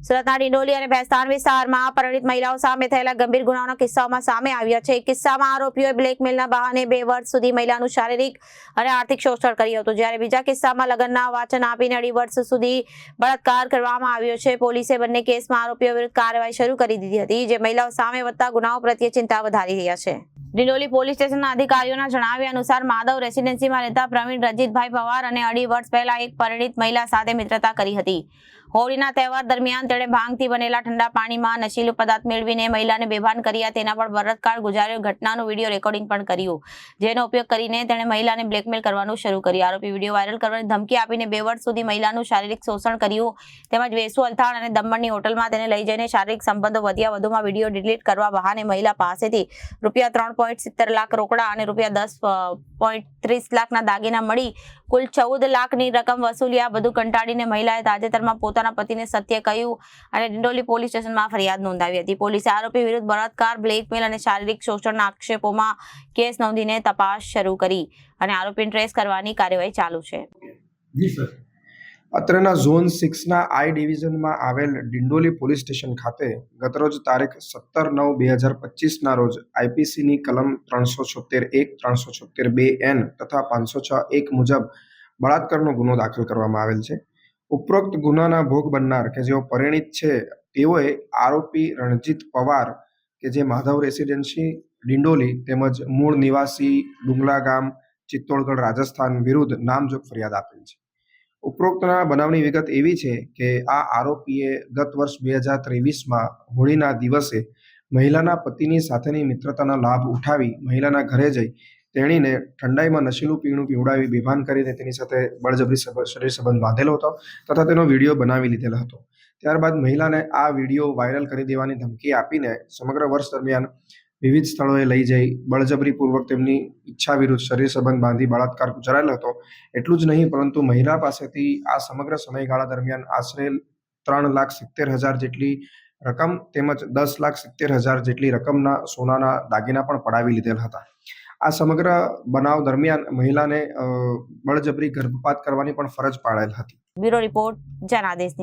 સુરતના ડિંડોલી અને ભેસ્તાન વિસ્તારમાં પરિણીત મહિલાઓ સામે થયેલા ગંભીર ગુનાઓના કિસ્સાઓમાં સામે આવ્યા છે. એક કિસ્સામાં આરોપીઓએ બ્લેકમેલના બહાને 2 વર્ષ સુધી મહિલાનું શારીરિક અને આર્થિક શોષણ કર્યું હતું, જ્યારે બીજા કિસ્સામાં લગ્નના વાચન આપીને 2.5 વર્ષ સુધી બળાત્કાર કરવામાં આવ્યો છે. પોલીસે બંને કેસમાં આરોપીઓ વિરુદ્ધ કાર્યવાહી શરૂ કરી દીધી હતી, જે મહિલાઓ સામે વધતા ગુનાઓ પ્રત્યે ચિંતા વધારી રહ્યા છે. ડિંડોલી પોલીસ સ્ટેશનના અધિકારીઓના જણાવ્યા અનુસાર માધવ રેસિડેન્સીમાં રહેતા પ્રવીણ રજીતભાઈ પવાર અને 2.5 વર્ષ પહેલા એક પરિણીત મહિલા સાથે મિત્રતા કરી હતી. હોળીના તહેવાર દરમિયાન તેણે ભાંગથી બનેલા ઠંડા પાણીમાં નશીલો પદાર્થ મેળવીને મહિલાને બેભાન કર્યા, તેના પર બળાત્કાર ગુજાર્યો. ઘટનાનું વિડીયો રેકોર્ડિંગ પણ કર્યું, જેનો ઉપયોગ કરીને તેણે મહિલાને બ્લેકમેલ કરવાનું શરૂ કર્યું. આરોપી વિડીયો વાયરલ કરવાની ધમકી આપીને 2 વર્ષ સુધી મહિલાનું શારીરિક શોષણ કર્યું, તેમજ વેસુ અલથાણ અને દમણની હોટલમાં તેને લઈ જઈને શારીરિક સંબંધો વધ્યા. વધુમાં વિડીયો ડિલીટ કરવા બહાને મહિલા પાસેથી રૂપિયા 3.70 લાખ રોકડા અને રૂપિયા 10.30 લાખના દાગીના મળી કુલ 14 લાખની રકમ વસૂલી. આ બધું કંટાળીને મહિલાએ તાજેતરમાં પોતાના પતિને સત્ય કહ્યું અને ડિંડોલી પોલીસ સ્ટેશનમાં ફરિયાદ નોંધાવી હતી. પોલીસે આરોપી વિરુદ્ધ બળાત્કાર, બ્લેકમેલ અને શારીરિક શોષણના આક્ષેપોમાં કેસ નોંધીને તપાસ શરૂ કરી અને આરોપીને ટ્રેસ કરવાની કાર્યવાહી ચાલુ છે. અત્રેના ઝોન 6ના આઈ ડિવિઝનમાં આવેલ ડિંડોલી પોલીસ સ્ટેશન ખાતે ગતરોજ તારીખ 17/9/2025ના રોજ આઈપીસીની કલમ 376(1), 376(2)N તથા 506(1) મુજબ બળાત્કારનો ગુનો દાખલ કરવામાં આવેલ છે. ઉપરોક્ત ગુનાના ભોગ બનનાર કે જેઓ પરિણીત છે તેઓએ આરોપી રણજીત પવાર કે જે માધવ રેસિડેન્સી ડિંડોલી તેમજ મૂળ નિવાસી ડુંગલા ગામ ચિત્તોડગઢ રાજસ્થાન વિરુદ્ધ નામજોગ ફરિયાદ આપેલ છે. ઉપરોક્તના બનાવની વિગત એવી છે કે આ આરોપીએ ગત વર્ષ 2023માં હોળીના દિવસે મહિલાના પતિની સાથેની મિત્રતાના લાભ ઉઠાવી મહિલાના ઘરે જઈ તેણીને ઠંડાઈમાં નશીલું પીણું પીવડાવી બેભાન કરીને તેની સાથે બળજબરી શરીર સંબંધ બાંધેલો હતો તથા તેનો વિડીયો બનાવી લીધેલો હતો. ત્યારબાદ મહિલાને આ વિડીયો વાયરલ કરી દેવાની ધમકી આપીને સમગ્ર વર્ષ દરમિયાન વિવિધ સ્થળોએ લઈ જઈ બળજબરીપૂર્વક તેમની ઈચ્છા વિરુદ્ધ શરીર સંબંધ બાંધી બળાત્કાર ગુજારેલો હતો. એટલું જ નહીં પરંતુ મહિલા પાસેથી આ સમગ્ર સમયગાળા દરમિયાન આશરે 3,70,000 જેટલી રકમ તેમજ 10,70,000 જેટલી રકમના સોનાના દાગીના પણ પડાવી લીધેલ હતા. આ સમગ્ર બનાવ દરમિયાન મહિલાને બળજબરી ગર્ભપાત કરવાની પણ ફરજ પાડેલ હતી. Bureau report, Janadesh news.